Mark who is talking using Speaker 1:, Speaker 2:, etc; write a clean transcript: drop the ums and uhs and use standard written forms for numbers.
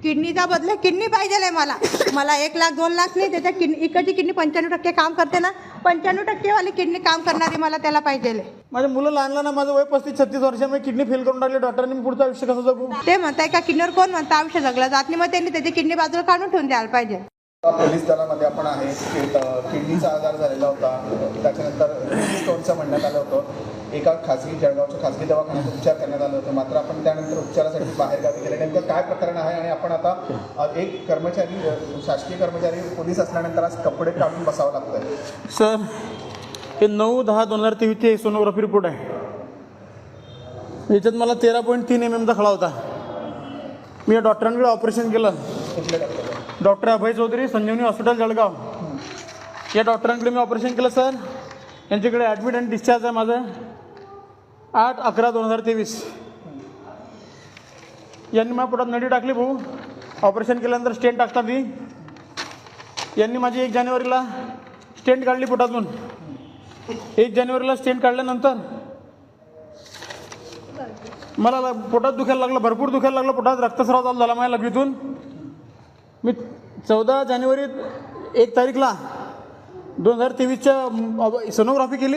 Speaker 1: किडनीचा बदला किडनी पाहिजे मला. मला 1 लाख 2 लाख नाही, त्याच्या इकडची किडनी 95% काम करते ना, 95% वाली किडनी काम करणारी मला त्याला पाहिजे.
Speaker 2: माझे मुलं लहान लहान, माझं वय 35-36 वर्ष, मी किडनी फेल करून टाकली. डॉक्टरांनी मी पुढचं आयुष्य कसं जगू?
Speaker 1: ते म्हणताय का किडनीवर कोण म्हणतं आयुष्य जगलं जात नाही, मग त्यांनी त्याची किडनी बाजूला काढून ठेवून द्यायला पाहिजे.
Speaker 3: पोलीस दलामध्ये आपण आहे, किडनीचा आजार झालेला होता, त्याच्यानंतर स्टोनचं म्हणण्यात आलं होतं. एका जळगावच्या खासगी दवाखान्यात उपचार करण्यात आले होते, मात्र आपण त्यानंतर उपचारासाठी बाहेरगावी गेले. नेमकं काय प्रकरण आहे? आणि आपण आता एक कर्मचारी, शासकीय कर्मचारी, पोलीस असल्यानंतर आज कपडे काढून बसावं लागतंय.
Speaker 2: सर, हे 9/10/2023 सोनोग्राफी रिपोर्ट आहे. याच्यात मला 13.3 mm खळा होता. मी या डॉक्टरांकडे ऑपरेशन केलं.
Speaker 3: कुठले डॉक्टर?
Speaker 2: डॉक्टर अभय चौधरी, संजीवनी हॉस्पिटल जळगाव. या डॉक्टरांकडे मी ऑपरेशन केलं सर. यांच्याकडे ॲडमिट आणि डिस्चार्ज आहे माझं 8/11/2023. यांनी माझ्या पोटात नळी टाकली भाऊ. ऑपरेशन केल्यानंतर स्टेंट टाकतात ती. यांनी माझी 1 जानेवारीला स्टेंट काढली पोटातून. 1 जानेवारीला स्टेंट काढल्यानंतर मला पोटात दुखायला लागलं, भरपूर दुखायला लागलं. पोटात रक्तस्राव चालू झाला माझ्या लघवीतून. मी 14 जानेवारी 1 तारीखला 2023 सोनोग्राफी केली.